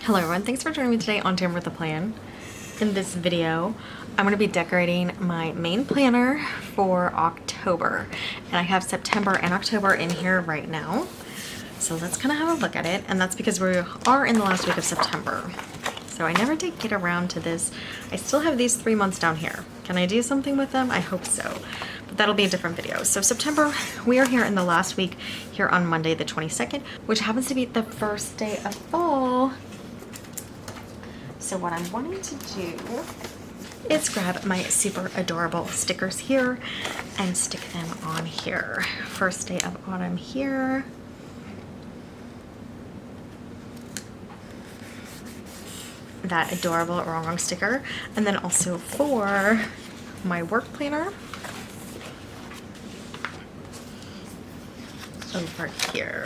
Hello everyone, thanks for joining me today on Time with a Plan. In this video, I'm going to be decorating my main planner for October. And I have September and October in here right now. So let's kind of have a look at it. And that's because we are in the last week of September. So I never did get around to this. I still have these 3 months down here. Can I do something with them? I hope so. But that'll be a different video. So September, we are here in the last week here on Monday the 22nd, which happens to be the first day of fall. So what I'm wanting to do is grab my super adorable stickers here and stick them on here. First day of autumn here. That adorable Rongrong sticker. And then also for my work planner over here.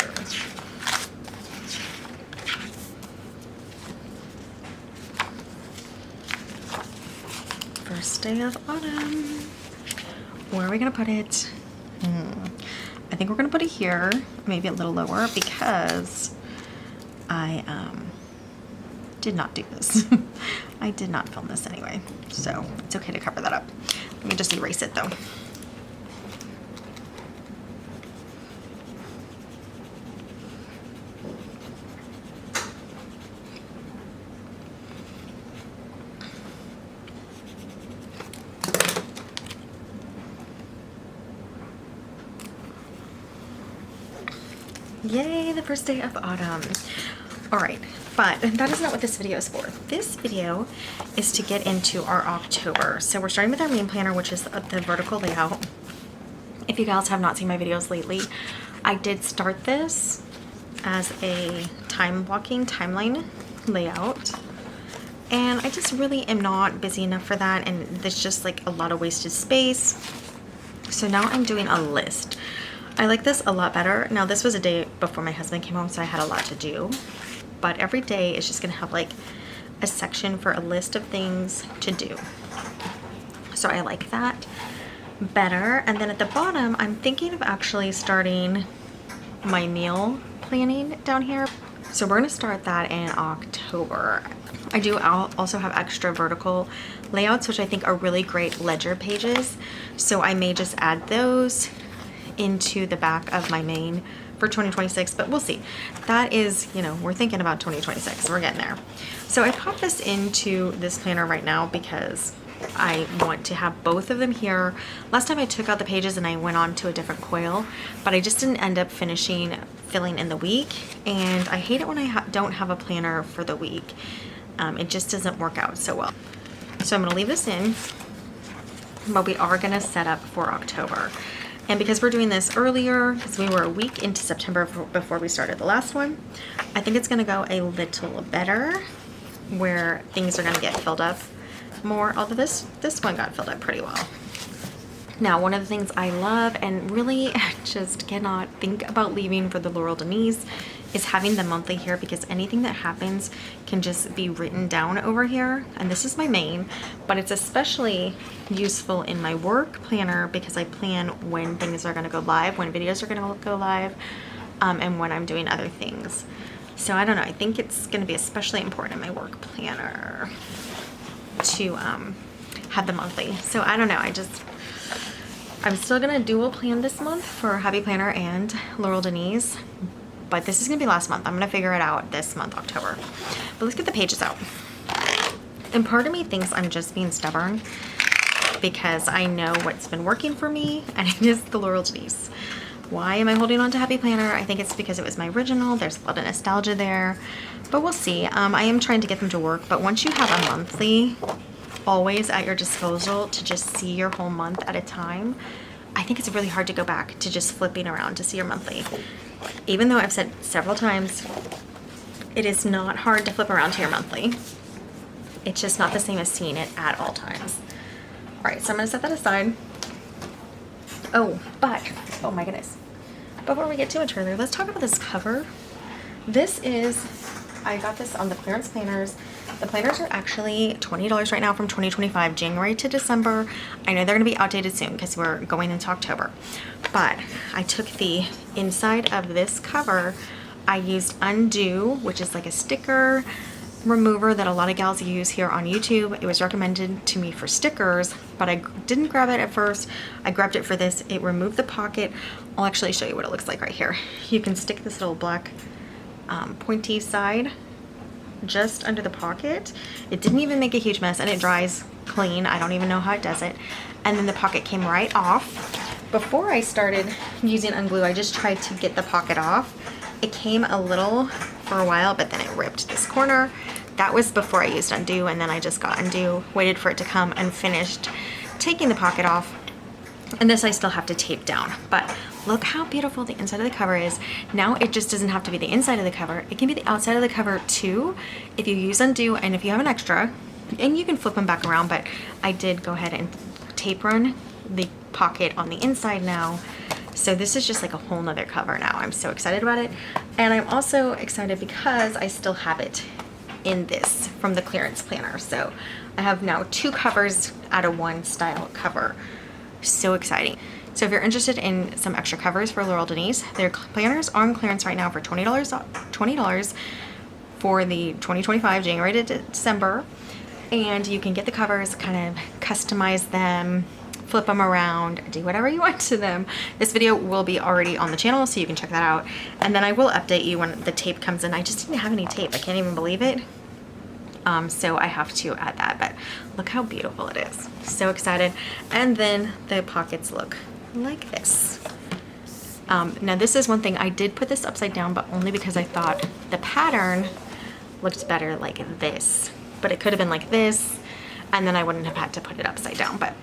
First day of autumn. Where are we gonna put it? I think we're gonna put it here, maybe a little lower, because I did not do this. I did not film this anyway, so it's okay to cover that up. Let me just erase it though. Yay, the first day of autumn. All right, but that is not what this video is for. This video is to get into our October. So we're starting with our main planner, which is the vertical layout. If you guys have not seen my videos lately, I did start this as a time blocking timeline layout. And I just really am not busy enough for that. And there's just like a lot of wasted space. So now I'm doing a list. I like this a lot better. Now this was a day before my husband came home, so I had a lot to do. But every day is just gonna have like a section for a list of things to do. So I like that better. And then at the bottom, I'm thinking of actually starting my meal planning down here. So we're gonna start that in October. I do also have extra vertical layouts, which I think are really great ledger pages. So I may just add those into the back of my main for 2026, but we'll see. That is, you know, we're thinking about 2026. We're getting there. So I popped this into this planner right now because I want to have both of them here. Last time I took out the pages and I went on to a different coil, but I just didn't end up finishing filling in the week. And I hate it when I don't have a planner for the week. It just doesn't work out so well. So I'm gonna leave this in, but we are gonna set up for October. And because we're doing this earlier, because we were a week into September before we started the last one, I think it's gonna go a little better where things are gonna get filled up more, although this one got filled up pretty well. Now, one of the things I love and really just cannot think about leaving for the Laurel Denise is having the monthly here, because anything that happens can just be written down over here. And this is my main, but it's especially useful in my work planner because I plan when things are gonna go live, when videos are gonna go live, and when I'm doing other things. So I don't know, I think it's gonna be especially important in my work planner to have the monthly. So I don't know, I'm still gonna dual plan this month for Happy Planner and Laurel Denise, but this is gonna be last month. I'm gonna figure it out this month, October. But let's get the pages out. And part of me thinks I'm just being stubborn because I know what's been working for me, and it is the Laurel Denise. Why am I holding on to Happy Planner? I think it's because it was my original. There's a lot of nostalgia there, but we'll see. I am trying to get them to work, but once you have a monthly always at your disposal to just see your whole month at a time, I think it's really hard to go back to just flipping around to see your monthly. Even though I've said several times, it is not hard to flip around to your monthly. It's just not the same as seeing it at all times. All right, so I'm gonna set that aside. Oh my goodness. Before we get too much further, let's talk about this cover. This is, I got this on the clearance planners. The planners are actually $20 right now from 2025, January to December. I know they're gonna be outdated soon because we're going into October. But I took the inside of this cover, I used Undo, which is like a sticker, remover that a lot of gals use here on YouTube. It was recommended to me for stickers, but I didn't grab it at first. I grabbed it for this. It removed the pocket. I'll actually show you what it looks like right here. You can stick this little black pointy side just under the pocket. It didn't even make a huge mess, and it dries clean. I don't even know how it does it. And then the pocket came right off. Before I started using unglue, I just tried to get the pocket off. It came a little for a while, but then it ripped this corner. That was before I used undo, and then I just got undo, waited for it to come, and finished taking the pocket off. And this I still have to tape down, but look how beautiful the inside of the cover is. Now it just doesn't have to be the inside of the cover. It can be the outside of the cover too if you use undo, and if you have an extra, and you can flip them back around, but I did go ahead and tape run the pocket on the inside now. So this is just like a whole nother cover now. I'm so excited about it. And I'm also excited because I still have it in this from the clearance planner. So I have now 2 covers out of 1 style cover. So exciting. So if you're interested in some extra covers for Laurel Denise, their planners are on clearance right now for $20 for the 2025 January to December. And you can get the covers, kind of customize them, flip them around, do whatever you want to them. This video will be already on the channel, so you can check that out. And then I will update you when the tape comes in. I just didn't have any tape. I can't even believe it. So I have to add that, but look how beautiful it is. So excited. And then the pockets look like this. Now this is one thing, I did put this upside down, but only because I thought the pattern looked better like this. But it could have been like this, and then I wouldn't have had to put it upside down. But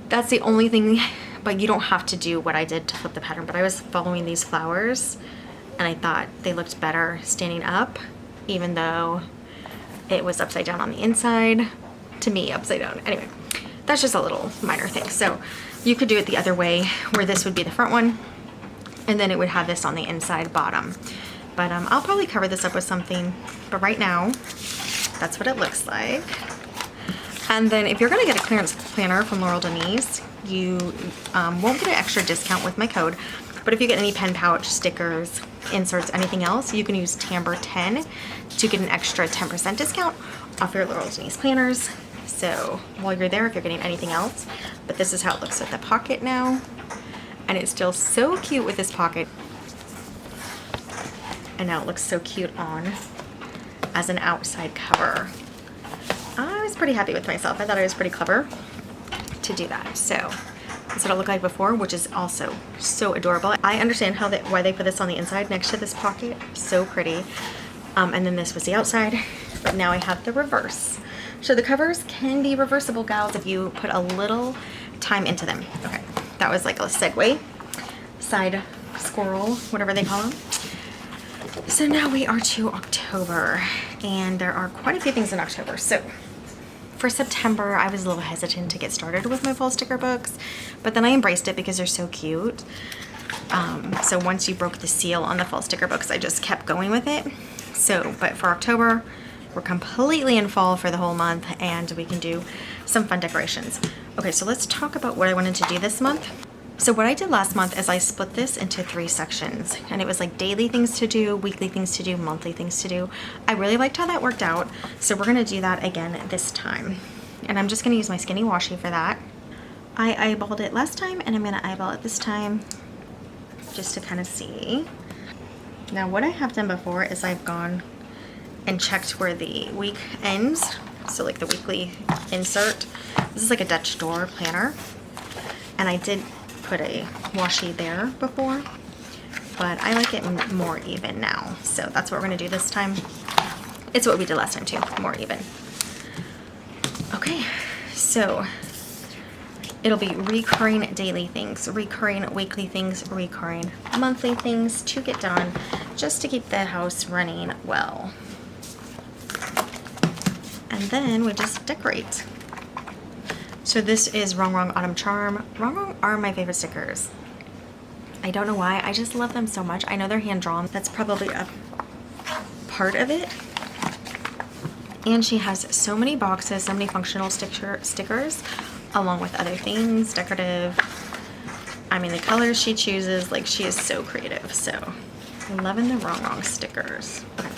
that's the only thing, but you don't have to do what I did to flip the pattern. But I was following these flowers, and I thought they looked better standing up, even though it was upside down on the inside. To me, upside down. Anyway, that's just a little minor thing. So you could do it the other way, where this would be the front one, and then it would have this on the inside bottom. But I'll probably cover this up with something. But right now, that's what it looks like. And then if you're gonna get a clearance planner from Laurel Denise, you won't get an extra discount with my code. But if you get any pen pouch, stickers, inserts, anything else, you can use Tamber10 to get an extra 10% discount off your Laurel Denise planners. So while you're there, if you're getting anything else, but this is how it looks with the pocket now. And it's still so cute with this pocket. And now it looks so cute on as an outside cover. I was pretty happy with myself. I thought I was pretty clever to do that. So that's what it looked like before, which is also so adorable. I understand why they put this on the inside next to this pocket. So pretty. And then this was the outside, but now I have the reverse. So the covers can be reversible, gals, if you put a little time into them. Okay, that was like a segue, side squirrel, whatever they call them. So now we are to October, and there are quite a few things in October. So for September, I was a little hesitant to get started with my fall sticker books, but then I embraced it because they're so cute. So once you broke the seal on the fall sticker books, I just kept going with it. So, but for October, we're completely in fall for the whole month, and we can do some fun decorations. Okay, so let's talk about what I wanted to do this month. So what I did last month is I split this into 3 sections, and it was like daily things to do, weekly things to do, monthly things to do. I really liked how that worked out, so we're gonna do that again this time. And I'm just gonna use my skinny washi for that. I eyeballed it last time, and I'm gonna eyeball it this time just to kind of see. Now what I have done before is I've gone and checked where the week ends, so like the weekly insert. This is like a Dutch door planner, and I did put a washi there before, but I like it more even now, so that's what we're gonna do this time. It's what we did last time too, more even. Okay, so it'll be recurring daily things, recurring weekly things, recurring monthly things to get done, just to keep the house running well. And then we just decorate. So this is Rongrong Autumn Charm. Rongrong are my favorite stickers. I don't know why, I just love them so much. I know they're hand drawn, that's probably a part of it. And she has so many boxes, so many functional stickers, along with other things, decorative. I mean, the colors she chooses, like, she is so creative. So I'm loving the Rongrong stickers. Okay.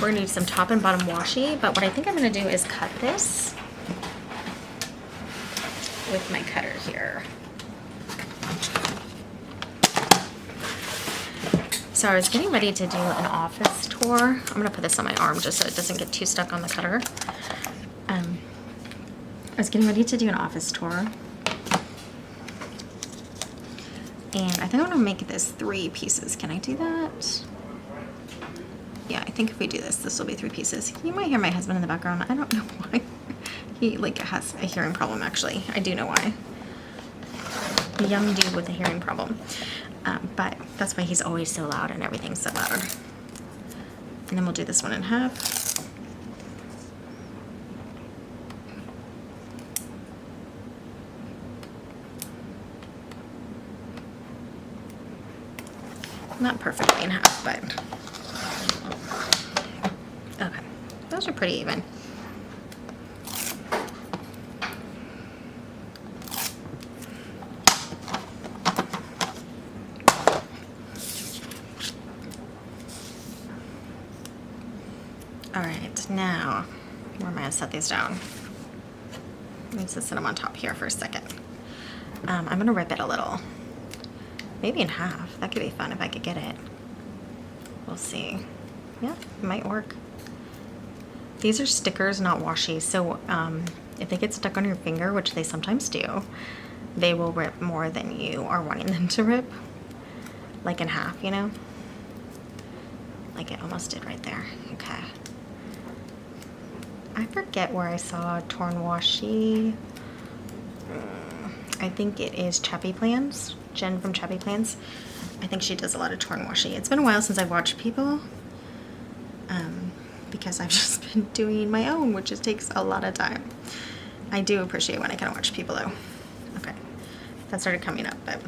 We're gonna do some top and bottom washi, but what I think I'm gonna do is cut this with my cutter here. So I was getting ready to do an office tour. I'm gonna put this on my arm just so it doesn't get too stuck on the cutter. I was getting ready to do an office tour. And I think I'm gonna make this 3 pieces. Can I do that? Yeah, I think if we do this, this will be 3 pieces. You might hear my husband in the background. I don't know why. He like has a hearing problem actually. I do know why. A young dude with a hearing problem. But that's why he's always so loud and everything's so loud. And then we'll do this one in half. Not perfectly in half, but okay. Those are pretty even. All right, now, where am I gonna set these down? Let me just set them on top here for a second. I'm gonna rip it a little. Maybe in half. That could be fun if I could get it. We'll see. Yeah, it might work. These are stickers, not washi, so if they get stuck on your finger, which they sometimes do, they will rip more than you are wanting them to rip. Like in half, you know? Like it almost did right there. Okay. I forget where I saw torn washi. I think it is Chappy Plans. Jen from Chappy Plans. I think she does a lot of torn washi. It's been a while since I've watched people. Because I've just been doing my own, which just takes a lot of time. I do appreciate when I can watch people though. Okay. That started coming up, but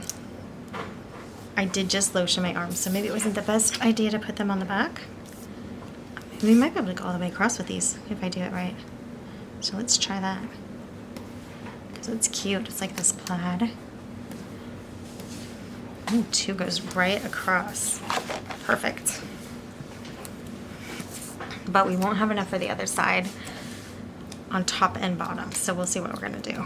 I did just lotion my arms, so maybe it wasn't the best idea to put them on the back. We might be able to go all the way across with these if I do it right. So let's try that. Because it's cute. It's like this plaid. Ooh, 2 goes right across. Perfect. But we won't have enough for the other side on top and bottom. So we'll see what we're going to do.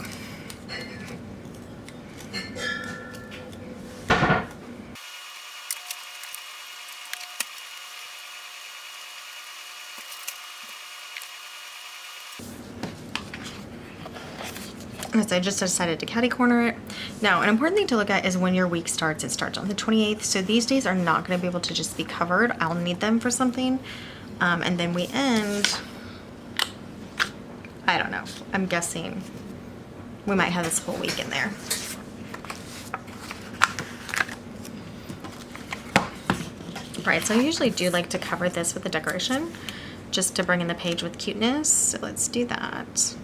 So I just decided to catty corner it. Now, an important thing to look at is when your week starts. It starts on the 28th, so these days are not going to be able to just be covered. I'll need them for something. And then we end, I don't know, I'm guessing we might have this whole week in there. Right, so I usually do like to cover this with a decoration just to bring in the page with cuteness. So let's do that.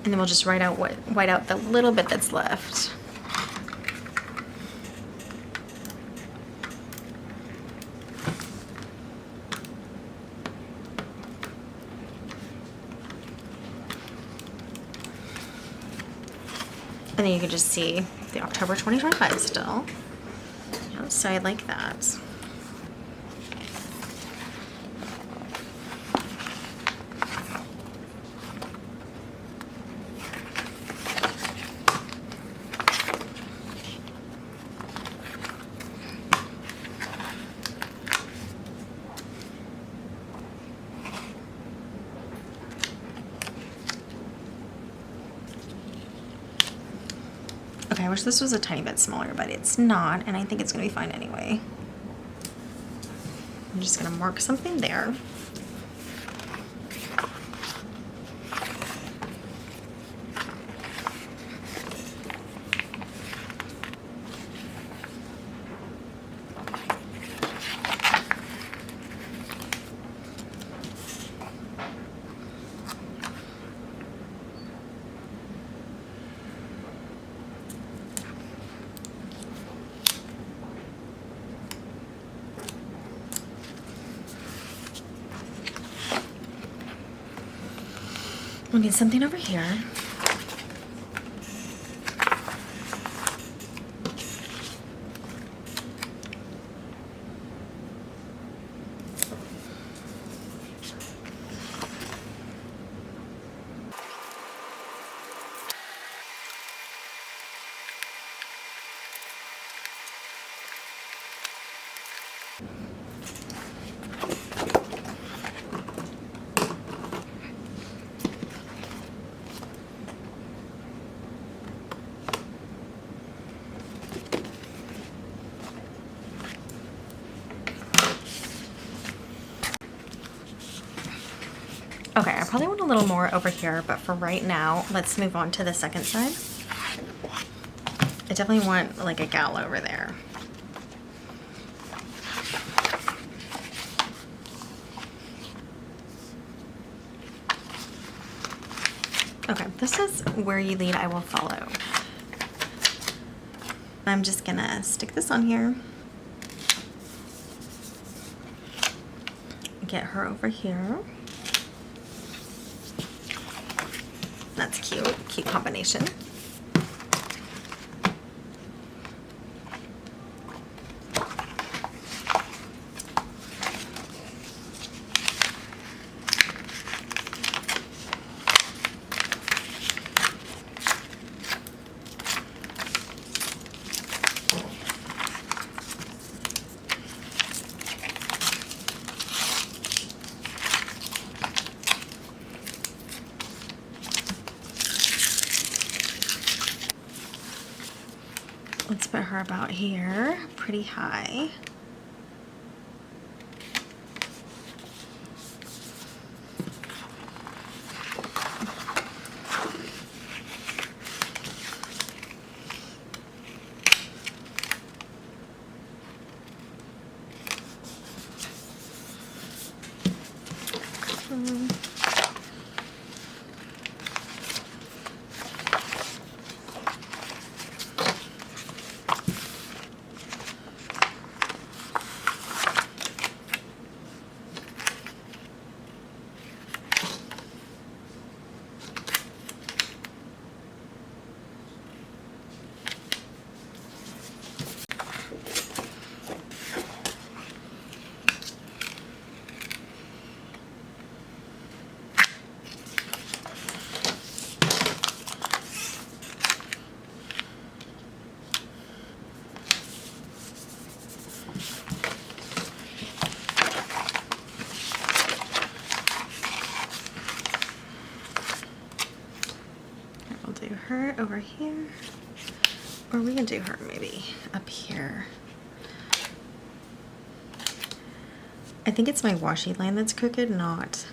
And then we'll just white out the little bit that's left. And then you can just see the October 2025 still. Yeah, so I like that. Okay, I wish this was a tiny bit smaller, but it's not, and I think it's gonna be fine anyway. I'm just gonna mark something there. We'll need something over here. Okay, I probably want a little more over here, but for right now, let's move on to the second side. I definitely want like a gal over there. Okay, this is where you lead, I will follow. I'm just gonna stick this on here. Get her over here. That's cute, cute combination. Let's put her about here, pretty high. Do her over here, or we can do her maybe up here. I think it's my washi line that's crooked, not.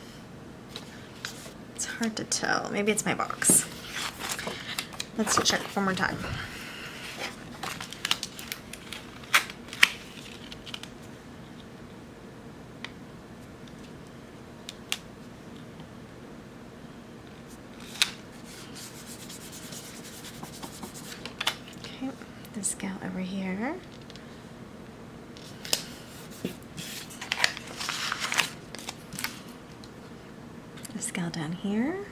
It's hard to tell. Maybe it's my box. Let's check one more time. This gal over here. This gal down here.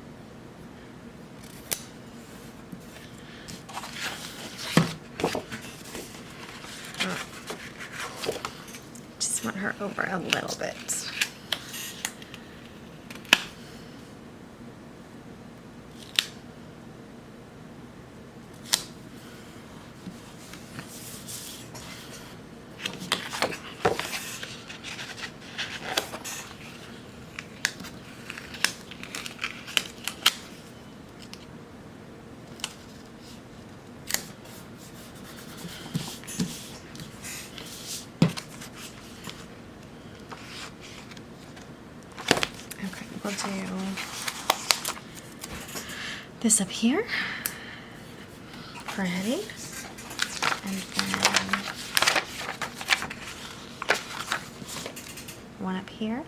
Just want her over a little bit. We'll do this up here for Hetty, and then one up here,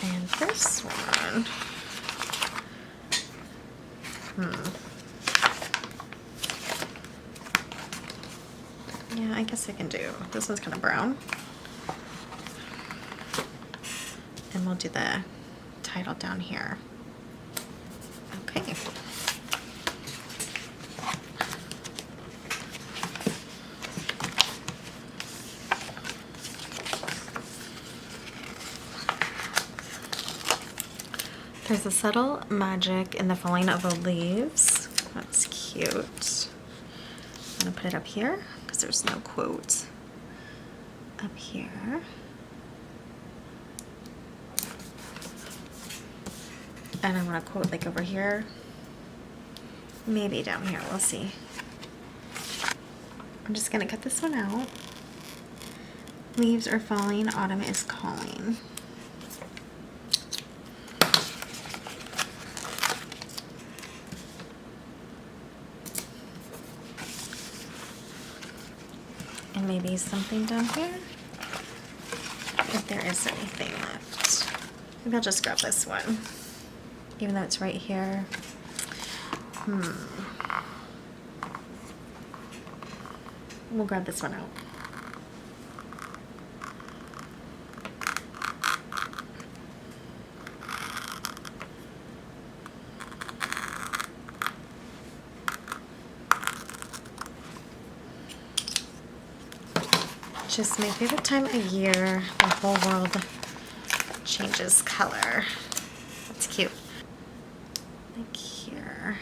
and this one. Yeah, I guess I can do. This one's kind of brown. And we'll do the title down here. Okay. There's a subtle magic in the falling of the leaves. That's cute. I'm gonna put it up here because there's no quote. Up here. And I want to quote like over here, maybe down here, we'll see. I'm just going to cut this one out. Leaves are falling, autumn is calling. And maybe something down here, if there is anything left. Maybe I'll just grab this one, even though it's right here. We'll grab this one out. Just my favorite time of year. The whole world changes color. That's cute. Like here.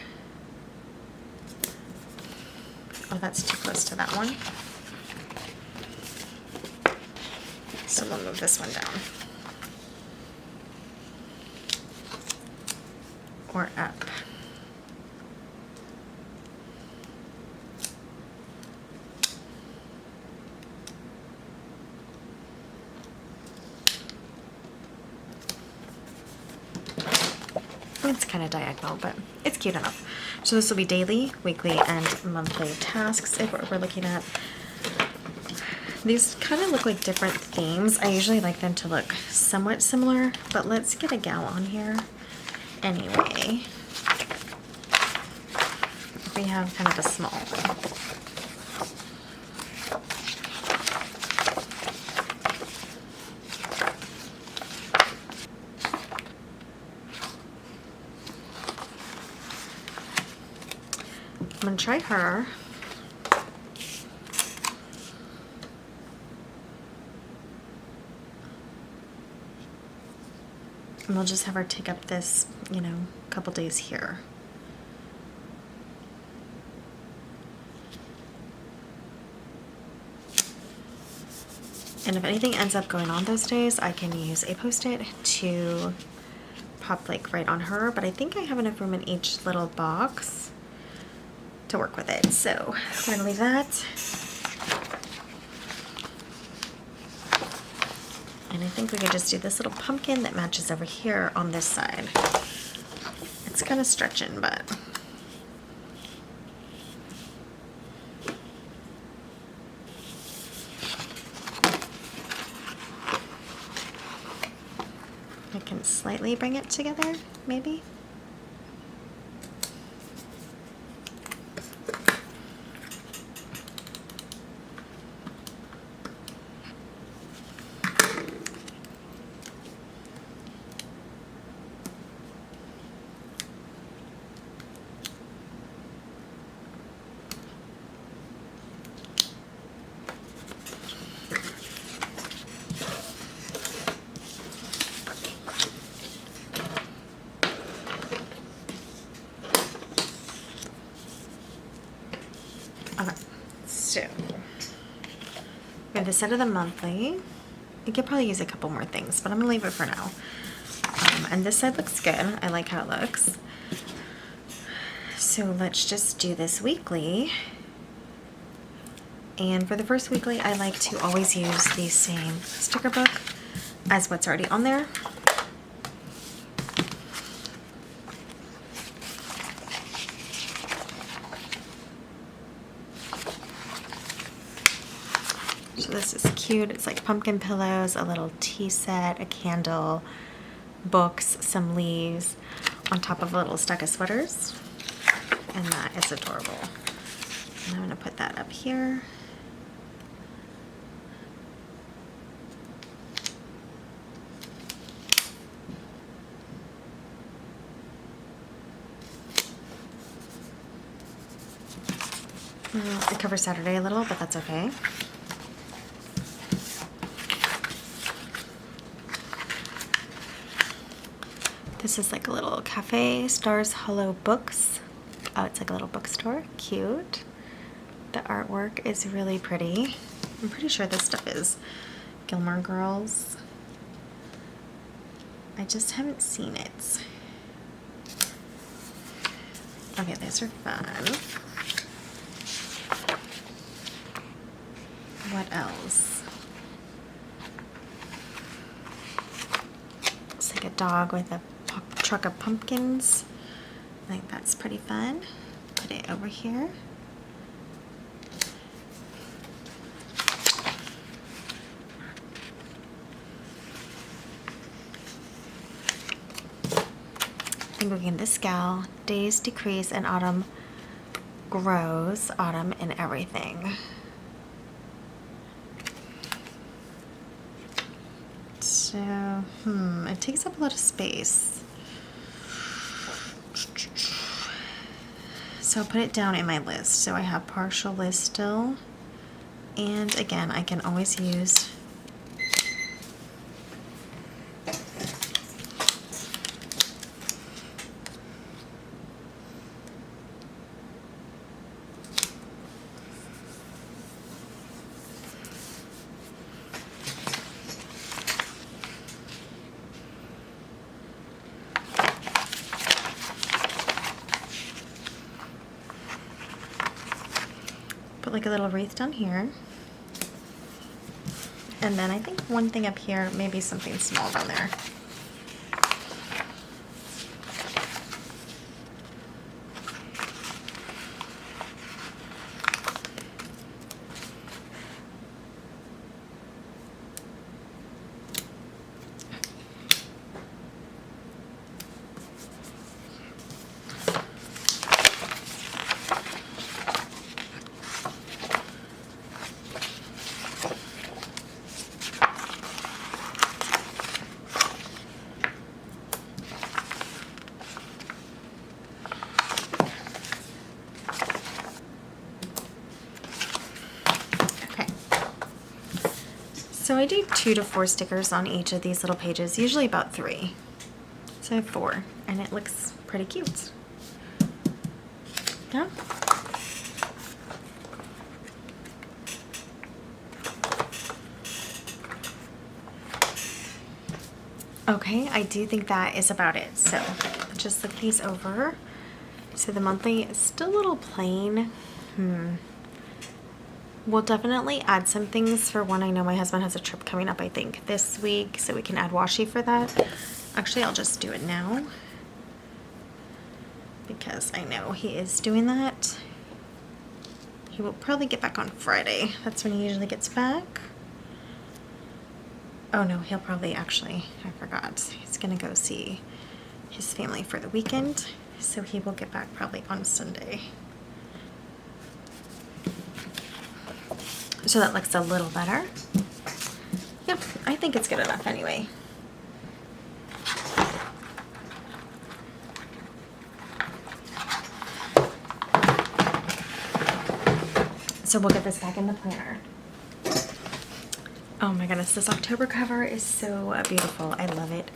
Oh, that's too close to that one. So we'll move this one down. Or up. It's kind of diagonal, but it's cute enough. So this will be daily, weekly, and monthly tasks. If we're looking at these, kind of look like different themes. I usually like them to look somewhat similar, but let's get a gal on here anyway. We have kind of a small one. I'm gonna try her. And we'll just have her take up this, you know, couple days here. And if anything ends up going on those days, I can use a Post-it to pop like right on her, but I think I have enough room in each little box to work with it. So we're gonna leave that. And I think we could just do this little pumpkin that matches over here on this side. It's kind of stretching, but I can slightly bring it together, maybe. Okay, so we have the set of the monthly. I could probably use a couple more things, but I'm gonna leave it for now. And this side looks good. I like how it looks. So let's just do this weekly. And for the first weekly, I like to always use the same sticker book as what's already on there. So this is cute. It's like pumpkin pillows, a little tea set, a candle, books, some leaves, on top of a little stack of sweaters. And that is adorable. And I'm gonna put that up here. It covers Saturday a little, but that's okay. This is like a little cafe, Stars Hollow Books. Oh, it's like a little bookstore. Cute. The artwork is really pretty. I'm pretty sure this stuff is Gilmore Girls. I just haven't seen it. Okay, these are fun. What else? like a dog with a truck of pumpkins. I think that's pretty fun. Put it over here. I think we can this gal, days decrease and autumn grows, autumn in everything. So, it takes up a lot of space. So I'll put it down in my list. So I have partial list still. And again, I can always use put like a little wreath down here. And then I think one thing up here, maybe something small down there. So I do 2 to 4 stickers on each of these little pages, usually about 3. So I have 4, and it looks pretty cute. Yeah. Okay, I do think that is about it. So just look these over. So the monthly is still a little plain. We'll definitely add some things for one. I know my husband has a trip coming up, I think, this week, so we can add washi for that. Actually, I'll just do it now because I know he is doing that. He will probably get back on Friday. That's when he usually gets back. Oh no, he'll probably actually, I forgot. He's gonna go see his family for the weekend, so he will get back probably on Sunday. So that looks a little better. Yep, I think it's good enough anyway. So we'll get this back in the planner. Oh my goodness, this October cover is so beautiful. I love it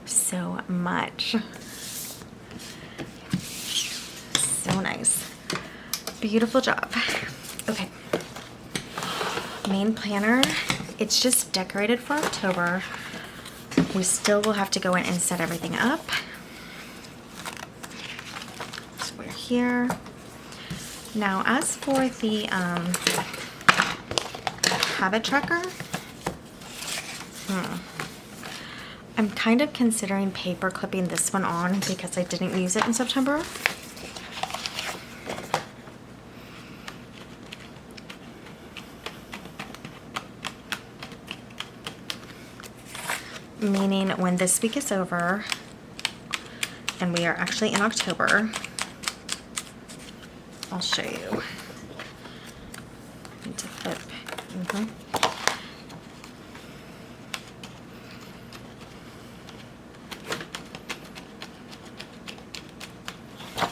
so much. So nice. Beautiful job. Okay. Main planner, it's just decorated for October. We still will have to go in and set everything up. So we're here. Now as for the habit tracker, I'm kind of considering paper clipping this one on because I didn't use it in September. Meaning when this week is over and we are actually in October, I'll show you. Need to flip.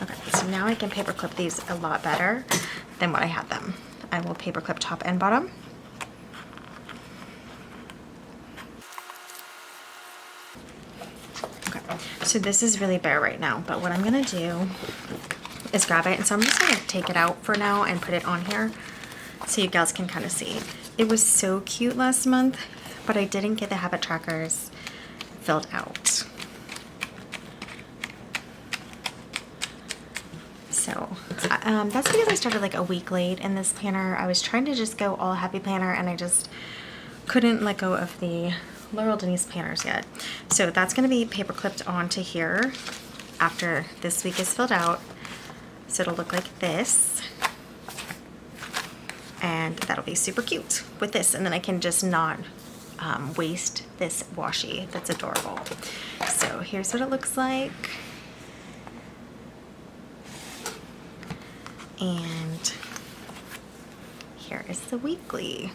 Okay, so now I can paper clip these a lot better than what I had them. I will paper clip top and bottom. So this is really bare right now, but what I'm gonna do is grab it, and so I'm just gonna take it out for now and put it on here so you guys can kind of see. It was so cute last month, but I didn't get the habit trackers filled out. So that's because I started like a week late in this planner. I was trying to just go all happy planner and I just couldn't let go of the Laurel Denise planners yet. So that's going to be paper clipped onto here after this week is filled out. So it'll look like this. And that'll be super cute with this. And then I can just not waste this washi. That's adorable. So here's what it looks like. And here is the weekly.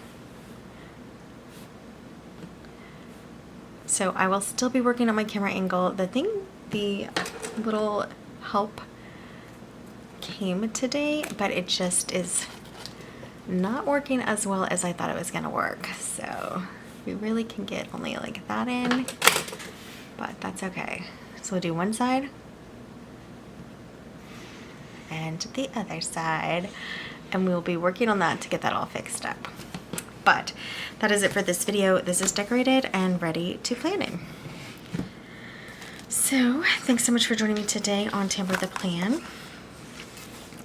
So I will still be working on my camera angle. The little help came today, but it just is not working as well as I thought it was gonna work. So we really can get only like that in, but that's okay. So we'll do one side and the other side, and we'll be working on that to get that all fixed up. But that is it for this video. This is decorated and ready to plan in. So thanks so much for joining me today on Tamper the Plan.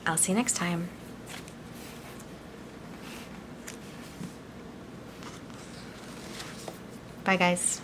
I'll see you next time. Bye guys.